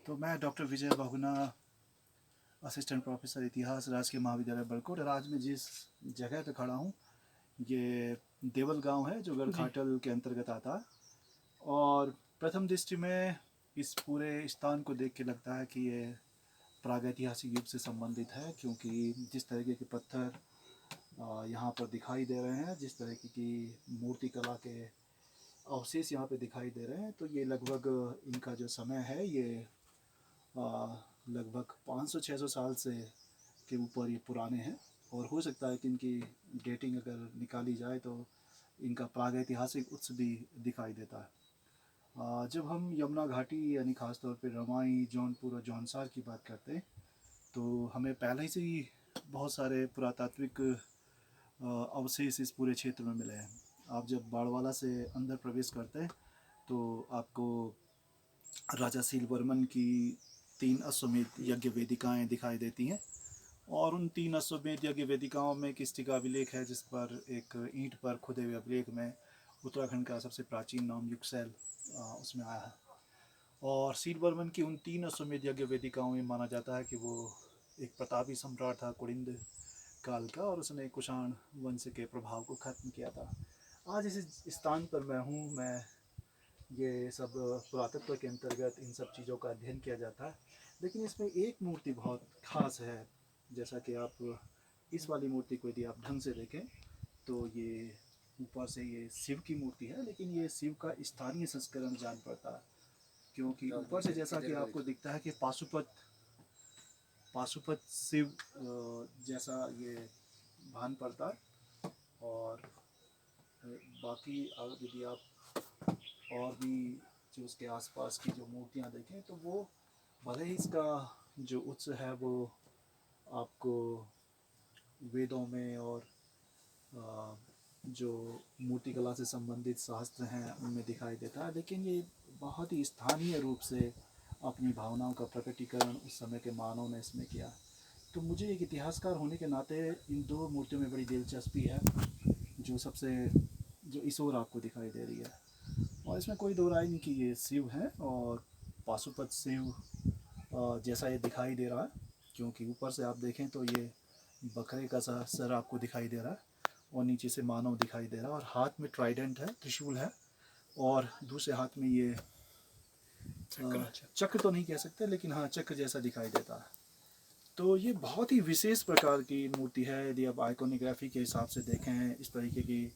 तो मैं doctor Vijay Bahuguna, assistant professor इतिहास, राजकीय महाविद्यालय बड़कोट। और आज मैं जिस जगह पे खड़ा हूँ ये देवल गांव है जो गढ़खाटल के अंतर्गत आता है। और प्रथम दृष्टि में इस पूरे स्थान को देख के लगता है कि ये प्रागैतिहासिक युग से संबंधित है, क्योंकि जिस तरीके के पत्थर यहाँ पर दिखाई दे रहे हैं, जिस तरीके की मूर्ति कला के अवशेष यहाँ पे दिखाई दे रहे हैं, तो ये लगभग इनका जो समय है ये लगभग 500-600 साल से के ऊपर ये पुराने हैं। और हो सकता है कि इनकी डेटिंग अगर निकाली जाए तो इनका प्रागैतिहासिक उत्स भी दिखाई देता है। जब हम यमुना घाटी यानी ख़ासतौर पे रवाई, जौनपुर और जौनसार की बात करते हैं तो हमें पहले से ही बहुत सारे पुरातात्विक अवशेष इस पूरे क्षेत्र में मिले हैं। आप जब बाड़वाला से अंदर प्रवेश करते हैं तो आपको राजा सीलवर्मन की 3 अश्वमेध यज्ञ वेदिकाएँ दिखाई देती हैं। और उन 3 अश्वमेध यज्ञ वेदिकाओं में किस्ती का अभिलेख है, जिस पर एक ईंट पर खुदे हुए अभिलेख में उत्तराखंड का सबसे प्राचीन नाम युक्सैल उसमें आया है। और सीलवर्मन की उन 3 अश्वमेध यज्ञ वेदिकाओं में माना जाता है कि वो एक प्रतापी सम्राट था कुड़िंद काल का, और उसने कुषाण वंश के प्रभाव को खत्म किया था। आज इस स्थान पर मैं हूँ। मैं ये सब पुरातत्व के अंतर्गत इन सब चीज़ों का अध्ययन किया जाता है, लेकिन इसमें एक मूर्ति बहुत खास है। जैसा कि आप इस वाली मूर्ति को यदि आप ढंग से देखें तो ये ऊपर से ये शिव की मूर्ति है, लेकिन ये शिव का स्थानीय संस्करण जान पड़ता है, क्योंकि ऊपर से जैसा कि आपको दिखता है कि पाशुपत पाशुपत शिव जैसा ये भान पड़ता है। और बाकी यदि आप और भी जो उसके आसपास की जो मूर्तियाँ देखें तो वो भले ही इसका जो उत्स है वो आपको वेदों में और जो मूर्तिकला से संबंधित शास्त्र हैं उनमें दिखाई देता है, लेकिन ये बहुत ही स्थानीय रूप से अपनी भावनाओं का प्रकटीकरण उस समय के मानव ने इसमें किया। तो मुझे एक इतिहासकार होने के नाते इन दो मूर्तियों में बड़ी दिलचस्पी है। जो इस ओर आपको दिखाई दे रही है, और इसमें कोई दो राय नहीं कि ये शिव है और पाशुपत शिव जैसा ये दिखाई दे रहा है, क्योंकि ऊपर से आप देखें तो ये बकरे का सा सर आपको दिखाई दे रहा है और नीचे से मानव दिखाई दे रहा है, और हाथ में ट्राइडेंट है, त्रिशूल है, और दूसरे हाथ में ये चक्र तो नहीं कह सकते, लेकिन हाँ चक्र जैसा दिखाई देता है। तो ये बहुत ही विशेष प्रकार की मूर्ति है। यदि आप आइकोनोग्राफी के हिसाब से देखें, इस तरीके की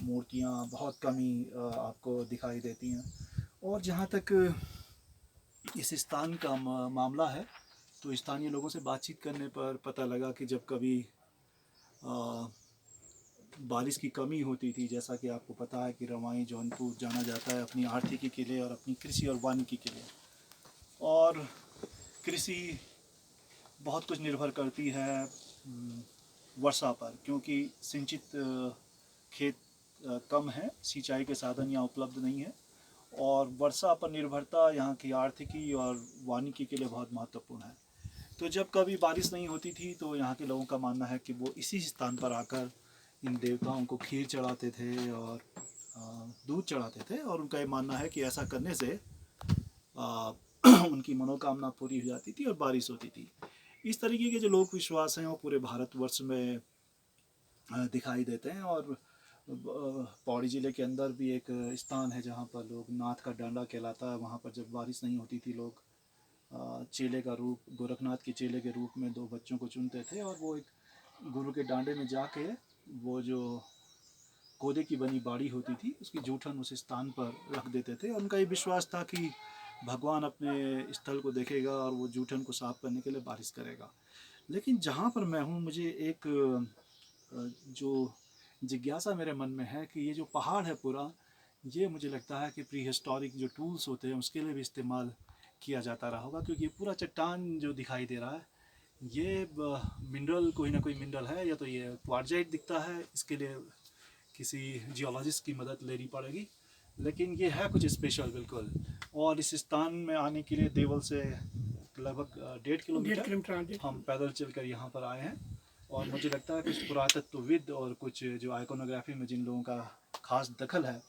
मूर्तियाँ बहुत कम ही आपको दिखाई देती हैं। और जहाँ तक इस स्थान का मामला है तो स्थानीय लोगों से बातचीत करने पर पता लगा कि जब कभी बारिश की कमी होती थी, जैसा कि आपको पता है कि रवाई जौनपुर जाना जाता है अपनी आर्थिकी के लिए और अपनी कृषि और वानिकी के लिए। और कृषि बहुत कुछ निर्भर करती है वर्षा पर, क्योंकि सिंचित खेत कम है, सिंचाई के साधन यहाँ उपलब्ध नहीं है, और वर्षा पर निर्भरता यहाँ की आर्थिकी और वानिकी के लिए बहुत महत्वपूर्ण है। तो जब कभी बारिश नहीं होती थी तो यहाँ के लोगों का मानना है कि वो इसी स्थान पर आकर इन देवताओं को खीर चढ़ाते थे और दूध चढ़ाते थे, और उनका ये मानना है कि ऐसा करने से उनकी मनोकामना पूरी हो जाती थी और बारिश होती थी। इस तरीके के जो लोक विश्वास हैं वो पूरे भारतवर्ष में दिखाई देते हैं। और पौड़ी ज़िले के अंदर भी एक स्थान है जहाँ पर लोग नाथ का डांडा कहलाता है, वहाँ पर जब बारिश नहीं होती थी लोग चेले का रूप, गोरखनाथ के चेले के रूप में 2 बच्चों को चुनते थे, और वो एक गुरु के डांडे में जाके वो जो कोदे की बनी बाड़ी होती थी उसकी जूठन उस स्थान पर रख देते थे। उनका ये विश्वास था कि भगवान अपने स्थल को देखेगा और वो जूठन को साफ करने के लिए बारिश करेगा। लेकिन जहाँ पर मैं हूँ मुझे एक जो जिज्ञासा मेरे मन में है कि ये जो पहाड़ है पूरा, ये मुझे लगता है कि प्री हिस्टोरिक जो टूल्स होते हैं उसके लिए भी इस्तेमाल किया जाता रहा होगा, क्योंकि पूरा चट्टान जो दिखाई दे रहा है ये मिनरल, कोई ना कोई मिनरल है, या तो ये क्वार्जाइट दिखता है, इसके लिए किसी जियोलॉजिस्ट की मदद लेनी पड़ेगी, लेकिन ये है कुछ स्पेशल बिल्कुल। और इस स्थान में आने के लिए देवल से लगभग 1.5 किलोमीटर हम पैदल चलकर यहाँ पर आए हैं। और मुझे लगता है कुछ पुरातत्वविद और कुछ जो आइकोनोग्राफी में जिन लोगों का खास दखल है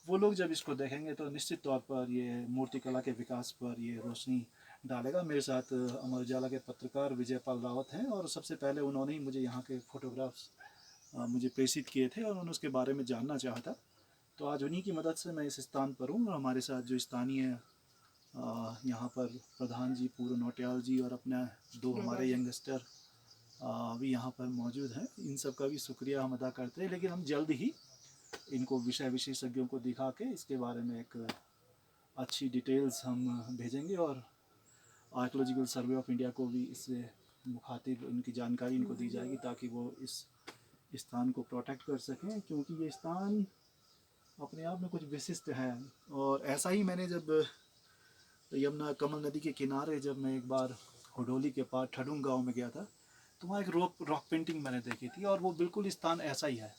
वो लोग जब इसको देखेंगे तो निश्चित तौर पर ये मूर्तिकला के विकास पर ये रोशनी डालेगा। मेरे साथ अमर उजाला के पत्रकार विजय पाल रावत हैं और सबसे पहले उन्होंने ही मुझे यहाँ के फ़ोटोग्राफ्स मुझे प्रेषित किए थे और उन्होंने उसके बारे में जानना चाहा था। तो आज उन्हीं की मदद से मैं इस स्थान पर हूँ और हमारे साथ जो स्थानीय यहाँ पर प्रधान जी पूर्व नौटियाल जी और अपना दो हमारे यंगस्टर भी यहाँ पर मौजूद हैं। इन सब का भी शुक्रिया हम अदा करते हैं, लेकिन हम जल्द ही इनको विषय विशेषज्ञों को दिखा के इसके बारे में एक अच्छी डिटेल्स हम भेजेंगे और आर्कियोलॉजिकल सर्वे ऑफ इंडिया को भी इससे मुखातिब उनकी जानकारी इनको दी जाएगी ताकि वो इस स्थान को प्रोटेक्ट कर सकें, क्योंकि ये स्थान अपने आप में कुछ विशिष्ट है। और ऐसा ही मैंने जब यमुना कमल नदी के किनारे जब मैं एक बार हुडोली के पास ठडुंग गांव में गया था तो वहाँ एक रॉक पेंटिंग मैंने देखी थी और वो बिल्कुल स्थान ऐसा ही है।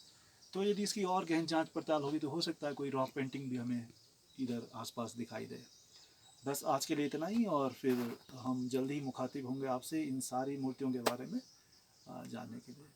तो यदि इसकी और गहन जांच पड़ताल होगी तो हो सकता है कोई रॉक पेंटिंग भी हमें इधर आसपास दिखाई दे। बस आज के लिए इतना ही, और फिर हम जल्द ही मुखातिब होंगे आपसे इन सारी मूर्तियों के बारे में जानने के लिए।